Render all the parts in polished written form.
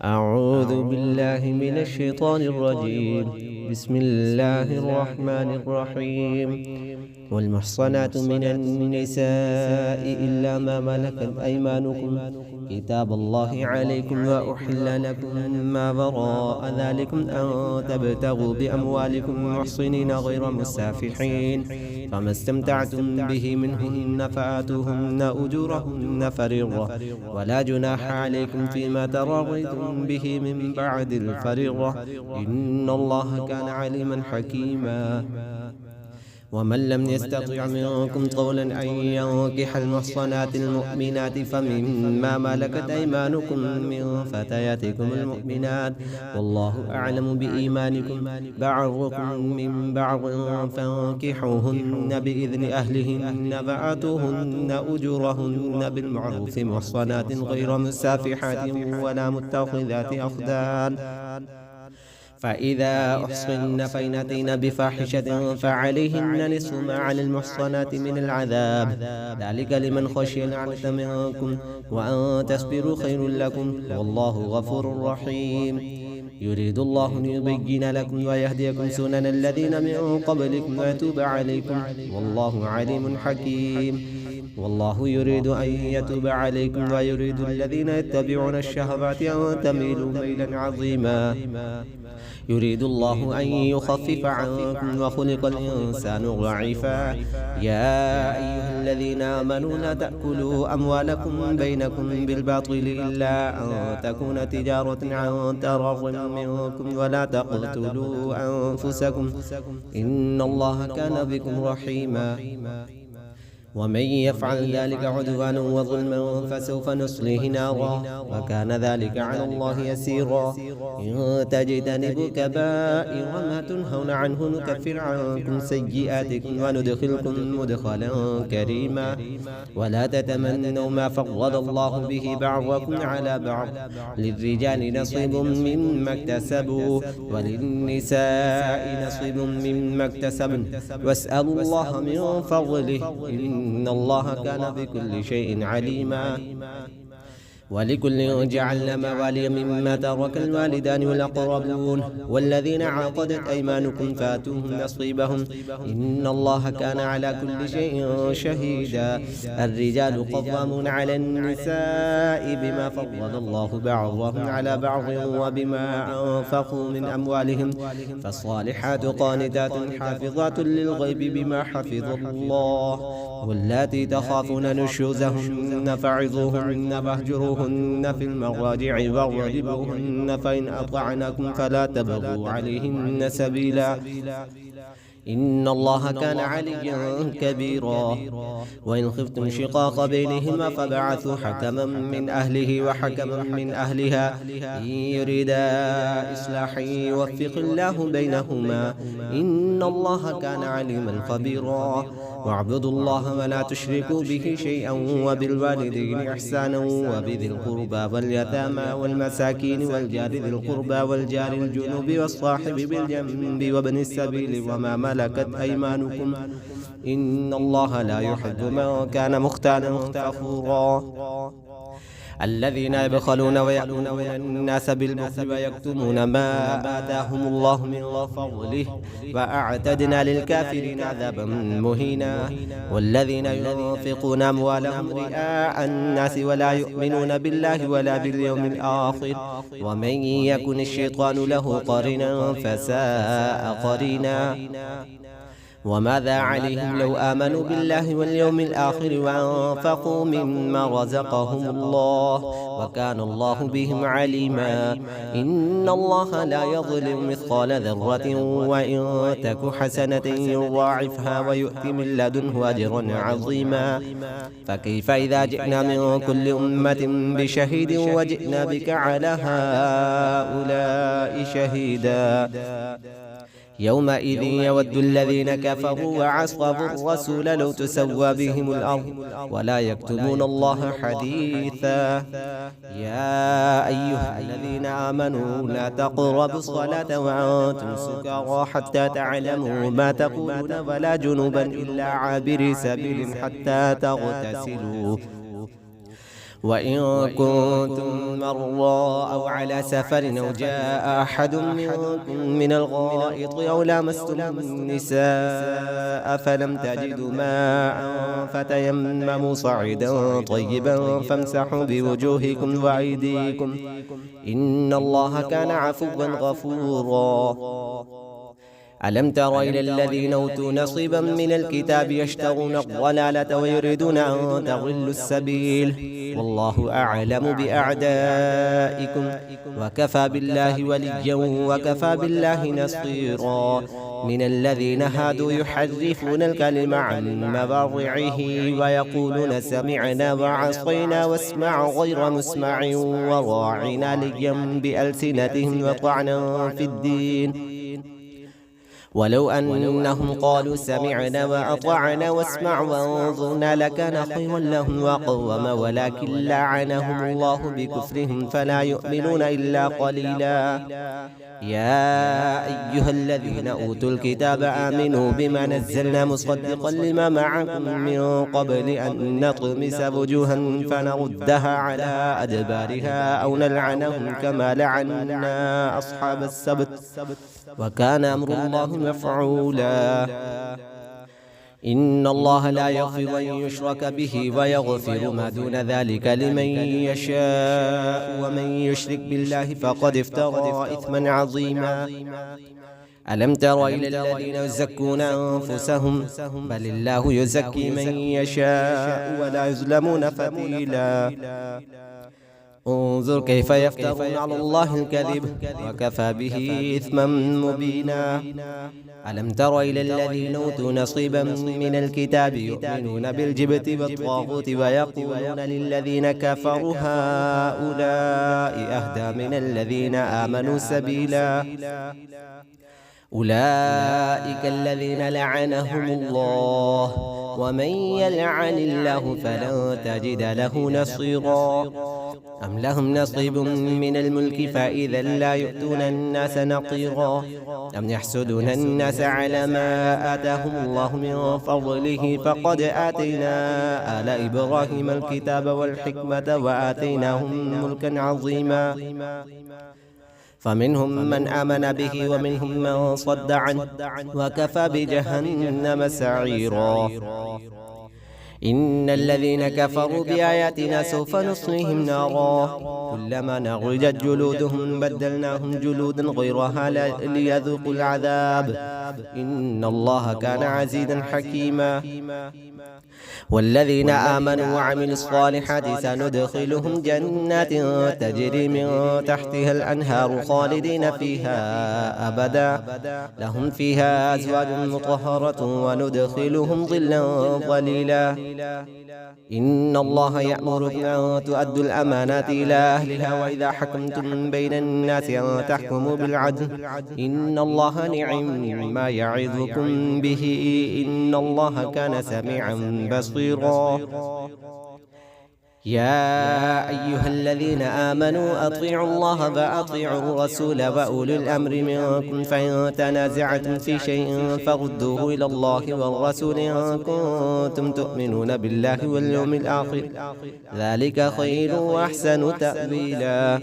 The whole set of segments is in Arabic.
أعوذ بالله من الشيطان الرجيم. بسم الله الرحمن الرحيم. والمحصنات من النساء إلا ما ملكت أيمانكم كتاب الله عليكم وأحل لكم ما وراء ذلكم أن تبتغوا بأموالكم محصنين غير مسافحين، فما استمتعتم به منهن فآتوهن أجورهن فريضة، ولا جناح عليكم فيما تراضيتم به من بعد الفريضة، إن الله كان عليما حكيما. ومن لم يستطع منكم طولا أن ينكح المحصنات المؤمنات فمما ملكت أيمانكم من فتياتكم المؤمنات، والله أعلم بإيمانكم بعضكم من بعض، فانكحوهن بإذن أهلهن وآتوهن أجورهن بالمعروف محصنات غير مسافحات ولا متخذات أخدان، فإذا أحصن فإن أتين بفاحشة فعليهن نصف ما على المحصنات من العذاب، ذلك لمن خشي العنة منكم، وأن تصبروا خير لكم، والله غفور رحيم. يريد الله ليبين لكم ويهديكم سنن الذين من قبلكم ويتوب عليكم، والله عليم حكيم. والله يريد أن يتوب عليكم ويريد الذين يتبعون الشهوات أن تميلوا ميلا عظيما. يريد الله أن يخفف عنكم وخلق الإنسان ضعيفا. يا أيها الذين آمنوا لا تأكلوا أموالكم بينكم بالباطل إلا أن تكون تجارة عن تراض منكم، ولا تقتلوا أنفسكم إن الله كان بكم رحيما. ومن يفعل ذلك عدوانا وظلما فسوف نصليه نارا، وكان ذلك على الله يسيرا. إن تجتنبوا كبائر ما تنهون عنه نكفر عنكم سيئاتكم وندخلكم مدخلا كريما. ولا تتمنوا ما فضل الله به بعضكم على بعض، للرجال نصيب مما اكتسبوا وللنساء نصيب مما اكتسبن، واسألوا الله من فضله إن الله كان بكل شيء عليما. ولكل جعلنا موالي مما ترك الوالدان والأقربون والذين عقدت أيمانكم فآتوهم نصيبهم، إن الله كان على كل شيء شهيدا. الرجال قوامون على النساء بما فضل الله بعضهم على بعض وبما أنفقوا من أموالهم، فالصالحات قانتات حافظات للغيب بما حفظ الله. واللاتي تخافون نشوزهن فعظوهن واهجروهن في المضاجع واضربوهن، فإن أطعنكم فلا تبغوا عليهن سبيلا، إن الله كان عليا كبيرا. وإن خفتم شقاق بينهما فبعثوا حكما من أهله وحكما من أهلها إن يريدا إصلاحا يوفق الله بينهما، إن الله كان عليما خبيرا. واعبدوا الله ولا تشركوا به شيئا، وبالوالدين إحسانا، وبذي القربى واليتامى والمساكين والجار ذي القربى والجار الجنوب والصاحب بالجنب وابن السبيل وما ملكت أيمانكم، إن الله لا يحب من كان مختالا فخورا. الذين يبخلون ويأمرون الناس بالبخل ويكتمون ما آتاهم الله من فضله، وأعتدنا للكافرين عذابا مهينا. والذين ينفقون أموالهم رئاء الناس ولا يؤمنون بالله ولا باليوم الآخر، ومن يكن الشيطان له قرينا فساء قرينا. وماذا عليهم لو آمنوا بالله واليوم الآخر وأنفقوا مما رزقهم الله، وكان الله بهم عليما. إن الله لا يظلم مثقال ذرة، وإن تك حسنة يضاعفها ويؤتي من لدنه أجرا عظيما. فكيف إذا جئنا من كل أمة بشهيد وجئنا بك على هؤلاء شهيدا، يومئذ يود الذين كفروا وعصوا الرسول لو تسوى بهم الأرض ولا يكتمون الله حديثا. يا أيها الذين آمنوا لا تقربوا الصلاة وأنتم سكارى حتى تعلموا ما تقولون، ولا جنبا إلا عابري سبيل حتى تغتسلوا، وإن كنتم مرضى أو على سفر أو جاء أحد منكم من الغائط أو لامستم النساء فلم تجدوا ماء فتيمموا صعيدا طيبا فامسحوا بوجوهكم وأيديكم إن الله كان عفوا غفورا. ألم تر إلى الذين أوتوا نصيبا من الكتاب يشترون الضلالة ويريدون أن تضلوا السبيل والله أعلم بأعدائكم وكفى بالله وليا وكفى بالله نصيرا. من الذين هادوا يحرفون الكلم عن مواضعه ويقولون سمعنا وعصينا واسمع غير مسمع وراعنا ليا بألسنتهم وطعنا في الدين ولو أنهم قالوا سمعنا وأطعنا واسمع وانظرنا لكان خيرا لهم وقوم ولكن لعنهم الله بكفرهم فلا يؤمنون إلا قليلا. يا أيها الذين أوتوا الكتاب آمنوا بما نزلنا مصدقا لما معكم من قبل أن نطمس وجوها فنردها على أدبارها أو نلعنهم كما لعنا أصحاب السبت وكان أمر الله مفعولا. إن الله لا يغفر أن يشرك به ويغفر ما دون ذلك لمن يشاء ومن يشرك بالله فقد افترى إثما عظيما. ألم تر إلى الذين يزكون أنفسهم بل الله يزكي من يشاء ولا يظلمون فتيلا. انظر كيف يفترون على الله الكذب وكفى به إثما مبينا. ألم تر إلى الذين أوتوا نصيبا من الكتاب يؤمنون بالجبت والطاغوت ويقولون للذين كفروا هؤلاء أهدى من الذين آمنوا سبيلا. أولئك الذين لعنهم الله ومن يلعن الله فلن تجد له نصيرا. أم لهم نصيب من الملك فإذا لا يؤتون الناس نقيرا. أم يحسدون الناس على ما آتاهم الله من فضله فقد آتينا آل إبراهيم الكتاب والحكمة وآتيناهم ملكا عظيما. فمنهم من آمن به ومنهم من صد عنه وكفى بجهنم سعيرا. إن الذين كفروا بآياتنا سوف نصليهم نارا كلما نضجت جلودهم بدلناهم جلودا غيرها ليذوقوا العذاب إن الله كان عزيزا حكيما. والذين آمنوا وعملوا الصالحات سندخلهم جنات تجري من تحتها الأنهار خالدين فيها أبدا لهم فيها أزواج مطهرة وندخلهم ظلا ظليلا. إن الله يأمركم أن تؤدوا الأمانات إلى أهلها وإذا حكمتم بين الناس أن تحكموا بالعدل إن الله نعم ما يعظكم به إن الله كان سميعا بصيرا. يا أيها الذين آمنوا أطيعوا الله وأطيعوا الرسول وأولي الأمر منكم فإن تنازعتم في شيء فردوه إلى الله والرسول إن كنتم تؤمنون بالله واليوم الآخر ذلك خير وأحسن تأويلا.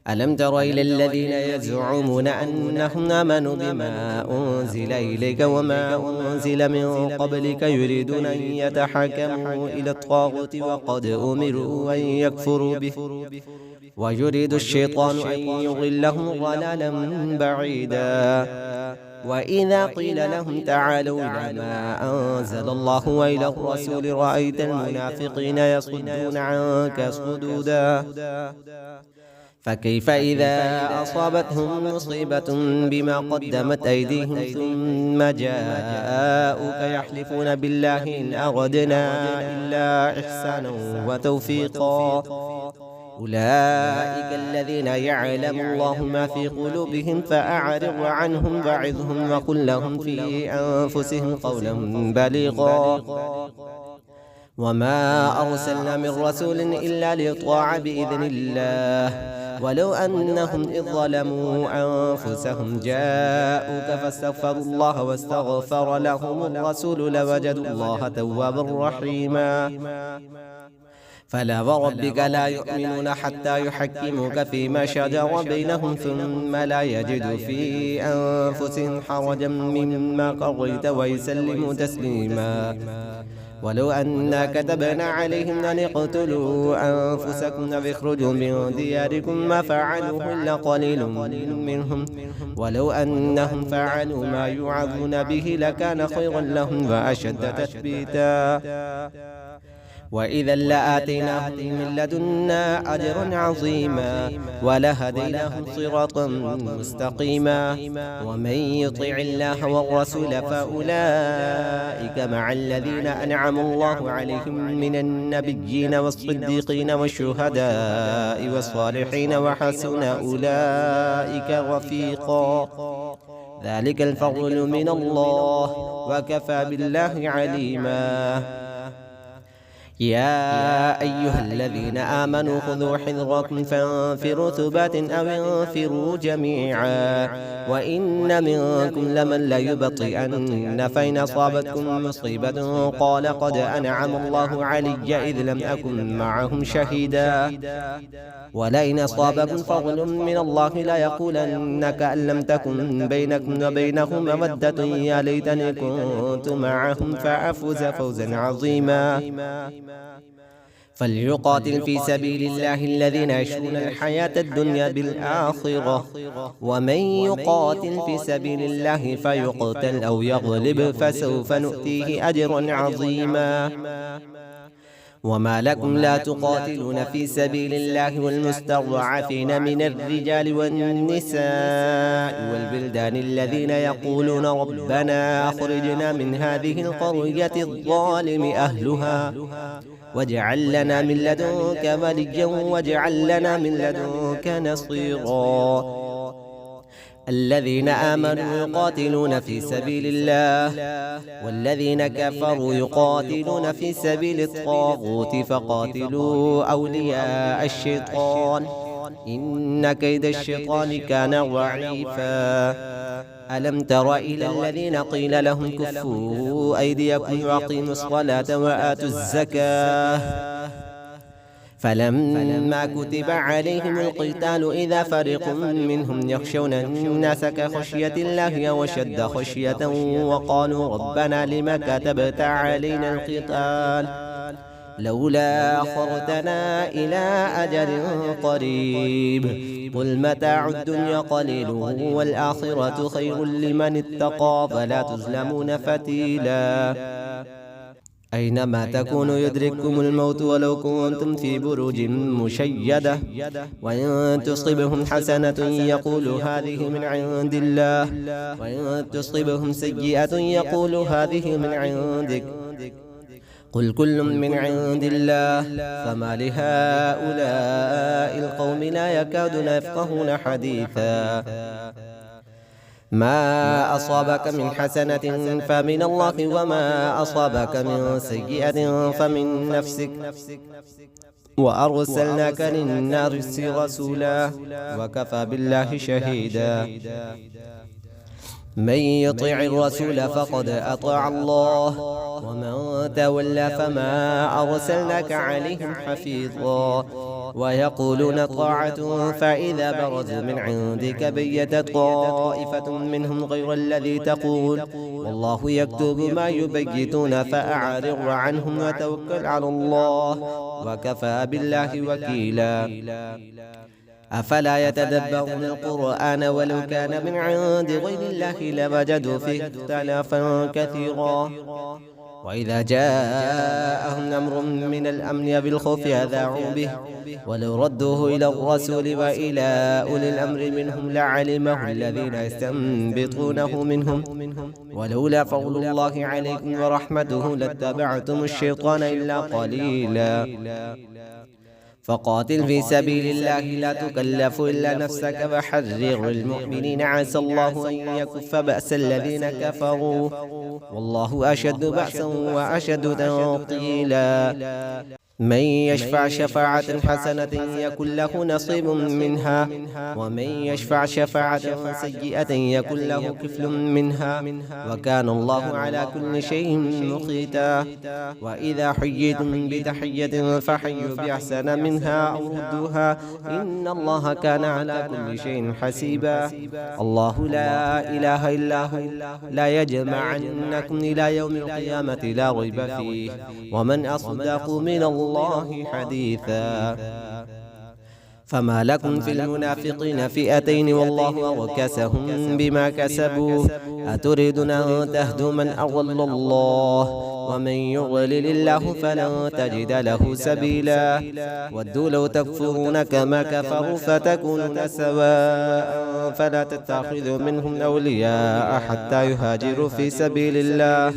ألم تر إلى الذين يزعمون أنهم آمنوا بما أنزل إليك وما أنزل من قبلك يريدون أن يتحكموا إلى الطاغوت وقد أمروا أن يكفروا به ويريد الشيطان أن يضلهم ضلالا بعيدا. وإذا قيل لهم تعالوا إلى ما أنزل الله وإلى الرسول رأيت المنافقين يصدون عنك صدودا. فكيف إذا أصابتهم مصيبة بما قدمت أيديهم ثم جاءوك يحلفون بالله إن أردنا إلا إحسانا وتوفيقا أولئك الذين يعلم الله ما في قلوبهم فأعرض عنهم وعظهم وقل لهم في أنفسهم قولا بليغا. وما أرسلنا من رسول إلا ليطاع بإذن الله ولو أنهم إذ ظلموا أنفسهم جاءوك فاستغفروا الله واستغفر لهم الرسول لوجدوا الله توابا رحيما. فلا وربك لا يؤمنون حتى يحكموك فيما شجر بينهم ثم لا يجدوا في أنفسهم حرجا مما قضيت ويسلموا تسليما. ولو أنا كتبنا عليهم أن اقتلوا أنفسكم أو اخرجوا من دياركم ما فعلوه إلا قليل منهم ولو أنهم فعلوا ما يوعظون به لكان خيرا لهم وأشد تثبيتا. وإذا لآتيناهم من لدنا أجرا عظيما ولهديناهم صراطا مستقيما. ومن يطع الله والرسول فأولئك مع الذين أنعم الله عليهم من النبيين والصديقين والشهداء والصالحين وحسن أولئك رفيقا. ذلك الفضل من الله وكفى بالله عليما. يا أيها الذين آمنوا خذوا حذركم فانفروا ثبات أو انفروا جميعا. وإن منكم لمن ليبطئن فإن أصابتكم مصيبة قال قد أنعم الله علي إذ لم أكن معهم شهيدا. ولئن أصابكم فضل من الله ليقولن كأن لم تكن بينكم وبينهم مودة يا ليتني كنت معهم فأفوز فوزا عظيما. فليقاتل في سبيل الله الذين يشرون الحياة الدنيا بالآخرة ومن يقاتل في سبيل الله فيقتل أو يغلب فسوف نؤتيه أجرا عظيما. وما لكم لا تقاتلون في سبيل الله والمستضعفين من الرجال والنساء والبلدان الذين يقولون ربنا أخرجنا من هذه القرية الظالم أهلها واجعل لنا من لدنك وليا واجعل لنا من لدنك نصيرا. الذين آمنوا يقاتلون في سبيل الله والذين كفروا يقاتلون في سبيل الطاغوت فقاتلوا أولياء الشيطان إن كيد الشيطان كان ضعيفا. ألم تر إلى الذين قيل لهم كفوا أيديكم وأقيموا الصلاة وآتوا الزكاة فلما كتب عليهم القتال إذا فريق منهم يخشون الناس كخشية الله وشد خشية وقالوا ربنا لما كتبت علينا القتال لولا أخرتنا إلى أجل قريب قل متاع الدنيا قليل والآخرة خير لمن اتقى فلا تظلمون فتيلا. أينما تكونوا يدرككم الموت ولو كنتم في بروج مشيدة وإن تصبهم حسنة يقولوا هذه من عند الله وإن تصبهم سيئة يقولوا هذه من عندك قل كل من عند الله فما لهؤلاء القوم لا يكادون يفقهون حديثا. ما أصابك من حسنة فمن الله وما أصابك من سيئة فمن نفسك وأرسلناك للناس رسولا وكفى بالله شهيدا. من يطع الرسول فقد أطاع الله ومن تولى فما أرسلناك عليهم حفيظا. ويقولون طاعة فإذا برزوا من عندك بيت طائفة منهم غير الذي تقول والله يكتب ما يبيتون فأعرض عنهم وتوكل على الله وكفى بالله وكيلا. أفلا يتدبرون القرآن ولو كان من عند غير الله لوجدوا فيه اختلافا كثيرا. وإذا جاءهم أمر من الأمن بالخوف أذاعوا به ولو ردوه إلى الرسول وإلى أولي الأمر منهم لعلمه الذين يستنبطونه منهم ولولا فضل الله عليكم ورحمته لاتبعتم الشيطان إلا قليلا. فقاتل في سبيل الله لا تكلف إلا نفسك وحرر المؤمنين عسى الله أن يكف بأس الذين كفروا والله أشد بأسا وأشد تنقيلا. من يشفع شفاعة حسنة يكن له نصيب منها ومن يشفع شفاعة سيئة يكن له كفل منها وكان الله على كل شيء مقيتا. وإذا حييتم بتحية فحيوا بأحسن منها أو ردوها إن الله كان على كل شيء حسيبا. الله لا إله إلا هو لا يجمعنكم إلى يوم القيامة لا ريب فيه ومن أصدق من الله حديثا. فما لكم في المنافقين فئتين والله أركسهم بما كسبوا أتريدون أن تهدوا من أضل الله ومن يضلل الله فلن تجد له سبيلا. ودوا لو تكفرون كما كفروا فتكونون سواء فلا تتخذوا منهم أولياء حتى يهاجروا في سبيل الله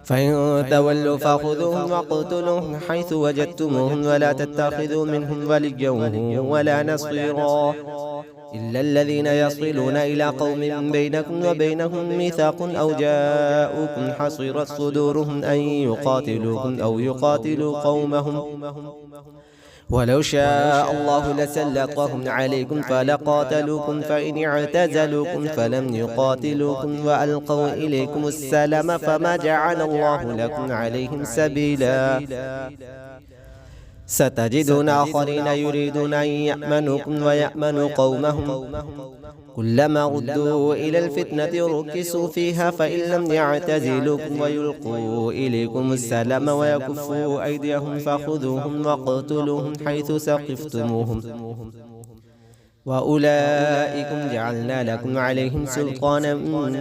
فإن تولوا فخذوهم وقتلوهم حيث وجدتموهم ولا تتخذوا منهم وليا ولا نصيرا إلا الذين يصلون إلى قوم بينكم وبينهم ميثاق أو جاءوكم حصرت صدورهم أن يقاتلوكم أو يقاتلوا قومهم ولو شاء الله لسلطهم عليكم فلقاتلوكم فإن اعتزلوكم فلم يقاتلوكم وألقوا إليكم السلام فما جعل الله لكم عليهم سبيلا. ستجدون آخرين يريدون أن يأمنوكم ويأمنوا قومهم كلما ردوا إلى الفتنة ركسوا فيها فإن لم يعتزلوكم ويلقوا إليكم السلام ويكفوا أيديهم فخذوهم وقتلوهم حيث ثقفتموهم وأولئكم جعلنا لكم عليهم سلطانا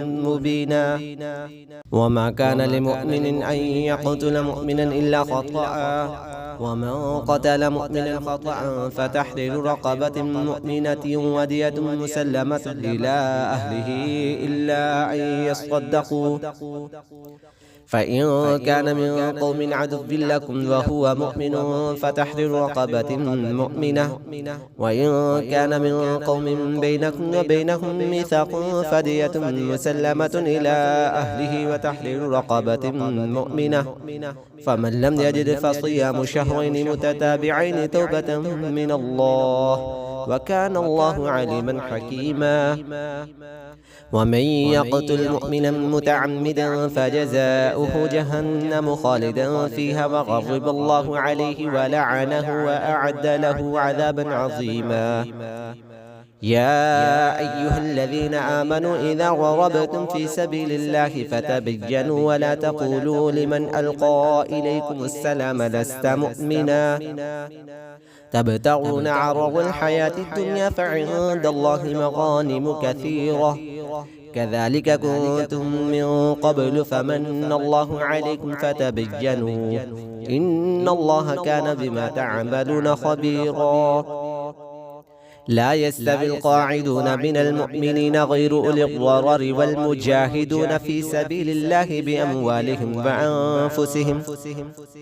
مبينا. وما كان لمؤمن أن يقتل مؤمنا إلا خطأ ومن قتل مؤمنا خطأ فتحرير رقبة مؤمنة ودية مسلمة إلى أهله إلا أن يصدقوا فإن كان من قوم عدو لكم وهو مؤمن فتحرير رقبة مؤمنة وإن كان من قوم بينكم وبينهم ميثاق فدية مسلمة إلى أهله وتحرير رقبة مؤمنة فمن لم يجد فصيام شهرين متتابعين توبة من الله وكان الله عليما حكيما. ومن يقتل مؤمنا متعمدا فجزاؤه جهنم خالدا فيها وغضب الله عليه ولعنه وأعد له عذابا عظيما. يا أيها الذين آمنوا إذا ضربتم في سبيل الله فتبينوا ولا تقولوا لمن ألقى إليكم السلام لست مؤمنا تبتغون عرض الحياة الدنيا فعند الله مغانم كثيرة كذلك كنتم من قبل فمن الله عليكم فتبينوا إن الله كان بما تعملون خبيرا. لا يستوي القاعدون من المؤمنين غير أولي الضرر والمجاهدون في سبيل الله بأموالهم وأنفسهم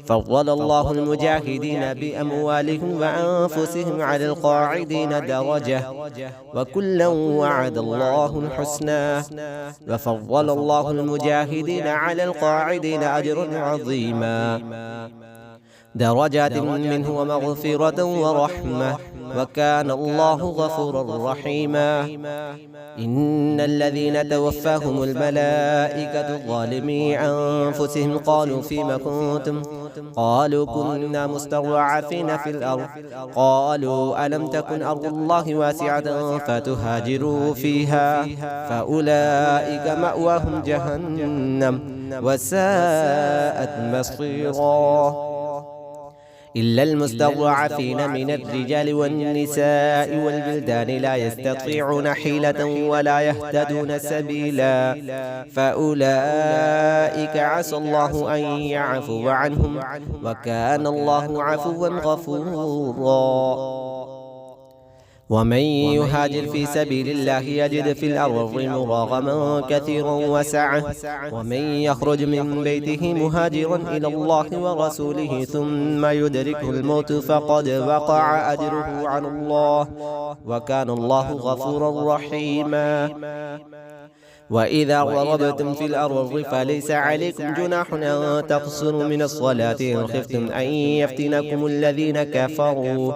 فضل الله المجاهدين بأموالهم وأنفسهم على القاعدين درجة وكلا وعد الله الحسنى وفضل الله المجاهدين على القاعدين أجرا عظيما درجات منه ومغفرة ورحمة وكان الله غفورا رحيما. إن الذين توفاهم الملائكة ظالمي أنفسهم قالوا فيما كنتم قالوا كنا مستضعفين في الأرض قالوا ألم تكن أرض الله واسعة فتهاجروا فيها فأولئك مأواهم جهنم وساءت مصيرا. إلا المستضعفين من الرجال والنساء والبلدان لا يستطيعون حيلة ولا يهتدون سبيلا فأولئك عسى الله أن يعفو عنهم وكان الله عفوا غفورا. ومن يهاجر في سبيل الله يجد في الأرض مراغما كثيرا وسعة ومن يخرج من بيته مهاجرا إلى الله ورسوله ثم يدركه الموت فقد وقع أجره على الله وكان الله غفورا رحيما. وإذا ضربتم في الأرض فليس عليكم جناح أن تقصروا من الصلاة إن خفتم أن يفتنكم الذين كفروا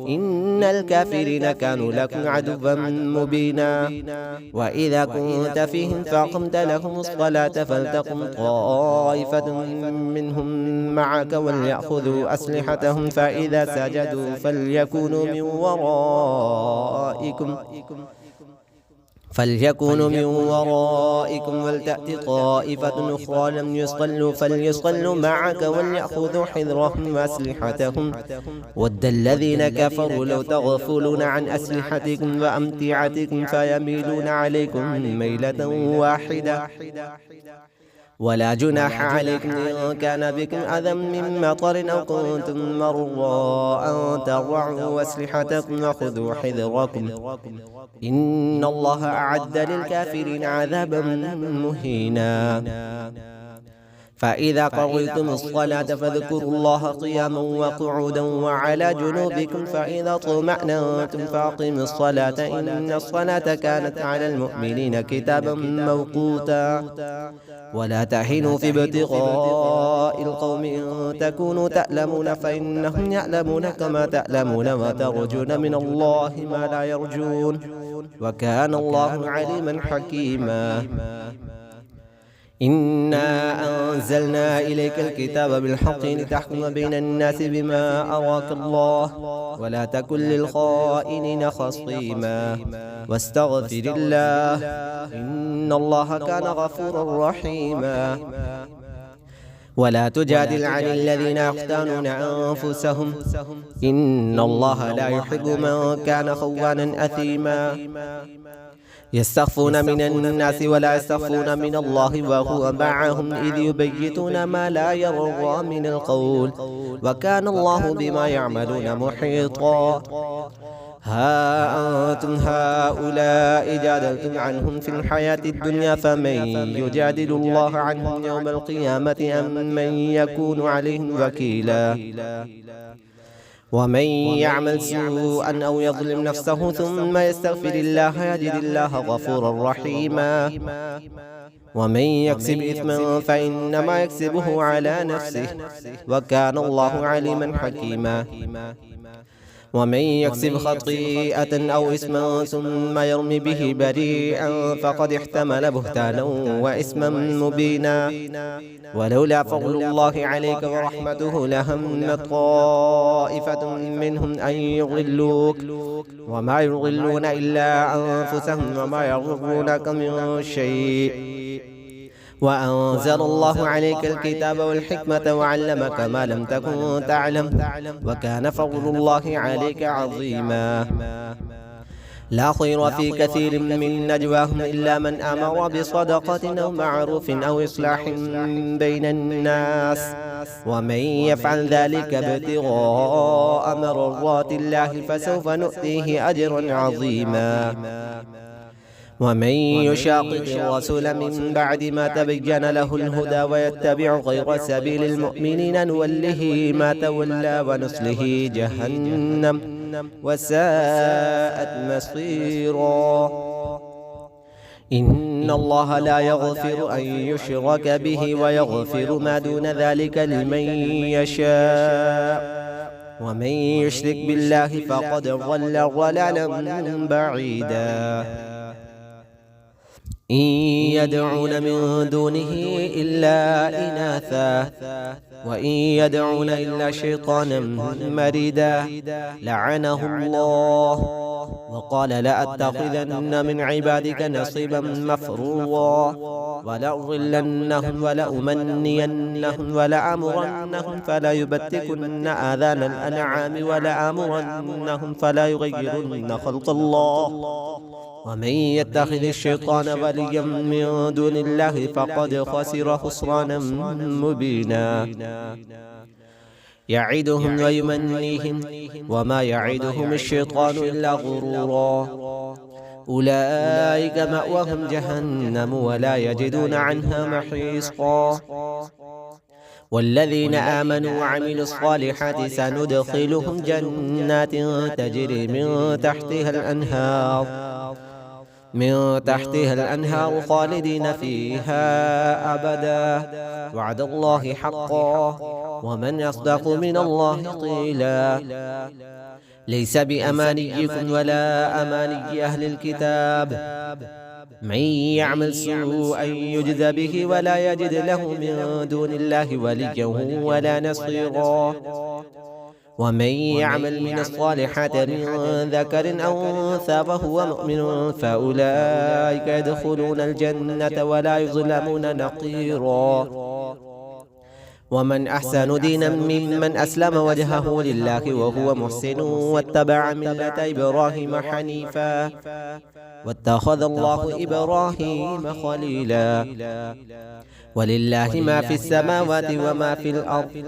إن الكافرين كانوا لكم عدوا مبينا. وإذا كنت فيهم فأقمت لهم الصلاة فلتقم طائفة منهم معك وليأخذوا أسلحتهم فإذا سجدوا فليكونوا من ورائكم ولتأت طائفة أخرى لم يصلوا فليصلوا معك وليأخذوا حذرهم وأسلحتهم ود الذين كفروا لو تغفلون عن أسلحتكم وأمتعتكم فيميلون عليكم ميلة واحدة ولا جناح عليكم إن كان بكم أذى من مطر أو كنتم مرضى أن تضعوا أسلحتكم وخذوا حذركم إن الله أعد للكافرين عذابا مهينا. فإذا قضيتم الصلاة فاذكروا الله قياما وقعودا وعلى جنوبكم فإذا اطمأننتم فأقيموا الصلاة إن الصلاة كانت على المؤمنين كتابا موقوتا. ولا تهنوا في ابتغاء القوم إن تكونوا تألمون فإنهم يألمون كما تألمون وترجون من الله ما لا يرجون وكان الله عليما حكيما. إنا أنزلنا إليك الكتاب بالحق لتحكم بين الناس بما أراك الله ولا تكن للخائنين خصيما واستغفر الله إن الله كان غفورا رحيما. ولا تجادل عن الذين يختانون أنفسهم إن الله لا يحب من كان خوانا أثيما. يستخفون من الناس ولا يستخفون من الله وهو معهم إذ يبيتون ما لا يرضى من القول وكان الله بما يعملون محيطا. ها أنتم هؤلاء جادلتم عنهم في الحياة الدنيا فمن يجادل الله عنهم يوم القيامة أم من يكون عليهم وكيلا. ومن يعمل سوءا أو يظلم نفسه ثم يستغفر الله يجد الله غفورا رحيما. ومن يكسب إثما فإنما يكسبه على نفسه وكان الله عليما حكيما. ومن يكسب خطيئة أو إثما ثم يرمي به بريئا فقد احتمل بهتانا وإثما مبينا. ولولا فضل الله عليك ورحمته لهم طائفة منهم أن يضلوك وما يضلون إلا أنفسهم وما يضرونك من شيء وأنزل الله عليك الكتاب والحكمة وعلمك ما لم تكن تعلم وكان فضل الله عليك عظيما. لا خير في كثير من نجواهم إلا من أمر بصدقة أو معروف أو إصلاح بين الناس ومن يفعل ذلك ابتغاء مرضات الله فسوف نؤتيه أجرا عظيما. ومن يشاقق الرسول من بعد ما تبين له الهدى ويتبع غير سبيل المؤمنين نوله ما تولى ونصله جهنم وساءت مصيرا. إن الله لا يغفر أن يشرك به ويغفر ما دون ذلك لمن يشاء ومن يشرك بالله فقد ضل ضلالا بعيدا. إن يدعون من دونه إلا إناثا وإن يدعون إلا شيطانا مريدا لعنه الله وقال لأتخذن من عبادك نصيبا مفروضا ولأضلنهم ولأمنينهم ولأمرنهم فلا يبتكن آذان الأنعام ولأمرنهم فلا يغيرن خلق الله ومن يتخذ الشيطان وليا من دون الله فقد خسر خسرانا مبينا. يعدهم ويمنيهم وما يعدهم الشيطان إلا غرورا. أولئك مأواهم جهنم ولا يجدون عنها محيصا. والذين آمنوا وعملوا الصالحات سندخلهم جنات تجري من تحتها الأنهار من تحتها الأنهار خالدين فيها أبدا وعد الله حقا ومن يصدق من الله قيلا ليس بأمانيكم ولا أماني أهل الكتاب من يعمل سوءا يجزى به ولا يجد له من دون الله وليا ولا نصيرا ومن يعمل من الصالحات من ذكر أو أنثى وهو مؤمن فأولئك يدخلون الجنة ولا يظلمون نقيرا ومن أحسن دينا ممن أسلم وجهه لله وهو محسن واتبع ملة إبراهيم حنيفا واتخذ الله إبراهيم خليلا ولله ما في السماوات وما في الأرض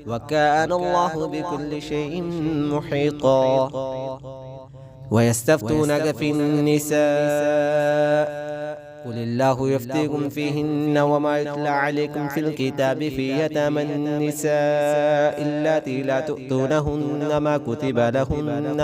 وكان الله بكل شيء محيطا ويستفتونك في النساء قل الله يفتيكم فيهن وما يتلى عليكم في الكتاب في يتامى النساء اللاتي لا تؤتونهن ما كتب لهن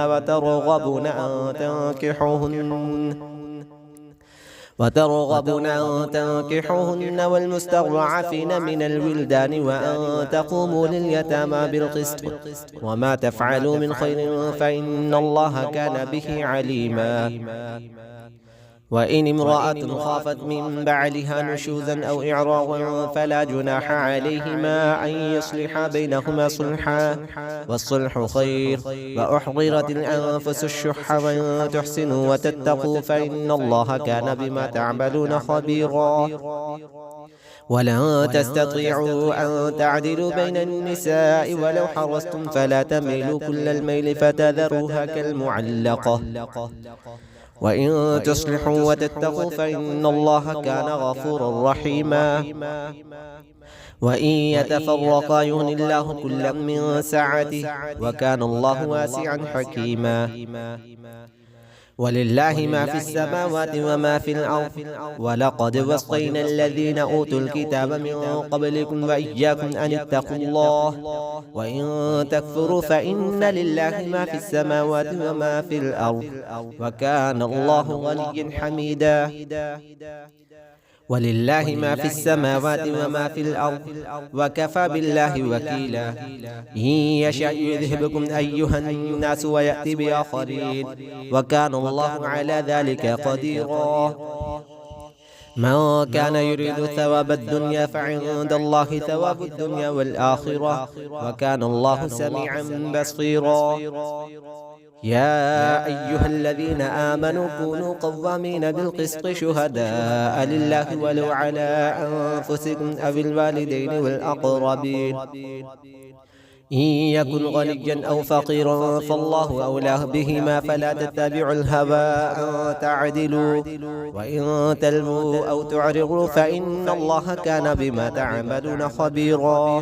وترغبون أن تنكحوهن والمستضعفين من الولدان وأن تقوموا لليتامى بالقسط وما تفعلوا من خير فإن الله كان به عليما وإن امرأة خافت من بعلها نشوزا أو إعراضا فلا جناح عليهما أن يصلحا بينهما صلحا والصلح خير وأحضرت الأنفس الشح وإن تحسنوا وتتقوا فإن الله كان بما تعملون خبيرا ولن تستطيعوا أن تعدلوا بين النساء ولو حرصتم فلا تميلوا كل الميل فتذروها كالمعلقة وإن تصلحوا وتتقوا فإن الله كان غفورا رحيما وإن يتفرقا يغن الله كلا من سعته وكان الله واسعا حكيما ولله ما في السماوات وما في الأرض ولقد وصينا الذين أوتوا الكتاب من قبلكم وإياكم أن اتقوا الله وإن تكفروا فإن لله ما في السماوات وما في الأرض وكان الله غنيا حميدا ولله ما في السماوات وما في الأرض وكفى بالله وكيلا إن يشأ يذهبكم أيها الناس ويأتي بآخرين وكان الله على ذلك قديرا من كان يريد ثواب الدنيا فعند الله ثواب الدنيا والآخرة وكان الله سميعا بصيرا يا أيها الذين آمنوا كونوا قوامين بالقسط شهداء لله ولو على أنفسكم أو الوالدين والأقربين إن يكن غنيا أو فقيرا فالله أولاه بهما فلا تتبعوا الهوى أن تعدلوا وإن تلووا أو تعرضوا فإن الله كان بما تعملون خبيرا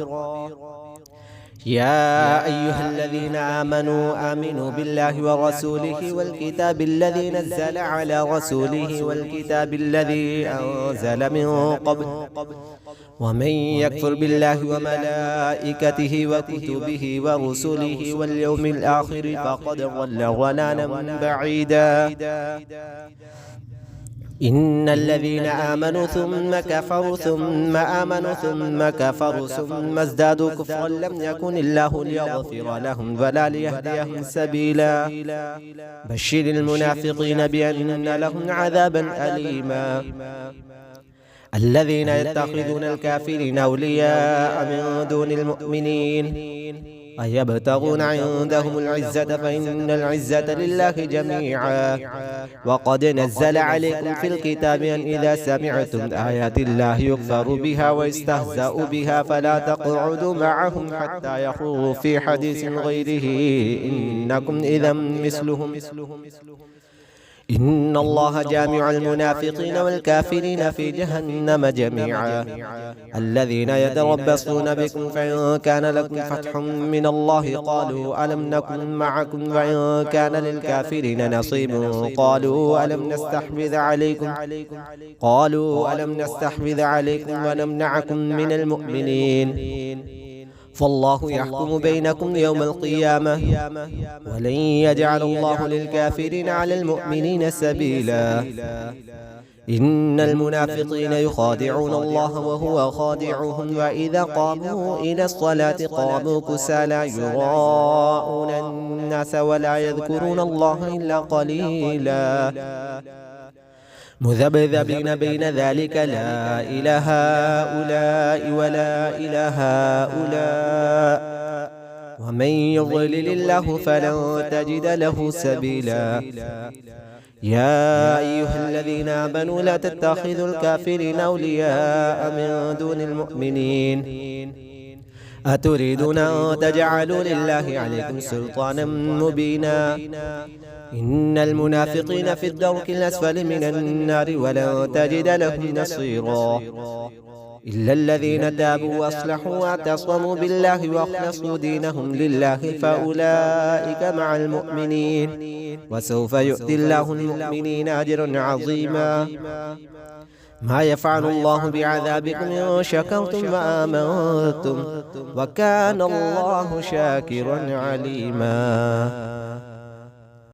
يا أيها الذين آمنوا بالله ورسوله والكتاب الذي نزل على رسوله والكتاب الذي أنزل من قبل ومن يكفر بالله وملائكته وكتبه ورسله واليوم الآخر فقد ضل ضلالا بعيدا إن الذين آمنوا ثم كفروا ثم آمنوا ثم كفروا ثم ازدادوا كفرا لم يكن الله ليغفر لهم ولا ليهديهم سبيلا بشر المنافقين بأن لهم عذابا أليما الذين يتخذون الكافرين أولياء من دون المؤمنين أيبتغون عندهم العزة فإن العزة لله جميعا وقد نزل عليكم في الكتاب أن إذا سمعتم آيات الله يكفر بها ويستهزأ بها فلا تقعدوا معهم حتى يخوضوا في حديث غيره إنكم إذا مثلهم إن الله جامع المنافقين والكافرين في جهنم جميعا الذين يتربصون بكم فإن كان لكم فتح من الله قالوا ألم نكن معكم وإن كان للكافرين نصيب قالوا ألم نستحوذ عليكم ونمنعكم من المؤمنين فالله يحكم بينكم يوم القيامة ولن يجعل الله للكافرين على المؤمنين سبيلا. إن المنافقين يخادعون الله وهو خادعهم وإذا قاموا إلى الصلاة قاموا كسالى يراءون الناس ولا يذكرون الله إلا قليلا مذبذبين بين ذلك لا إله هؤلاء ولا إله هؤلاء ومن يضلل الله فلن تجد له سبيلا. يا أيها الذين آمنوا لا تتخذوا الكافرين أولياء من دون المؤمنين أتريدون أن تجعلوا لله عليكم سلطانا مبينا إن المنافقين في الدرك الأسفل من النار ولن تجد لهم نصيرا إلا الذين تابوا وأصلحوا واعتصموا بالله وأخلصوا دينهم لله فأولئك مع المؤمنين وسوف يؤتي الله المؤمنين أجرا عظيما. ما يفعل الله بعذابكم إن شكرتم وآمنتم وكان الله شاكرا عليما.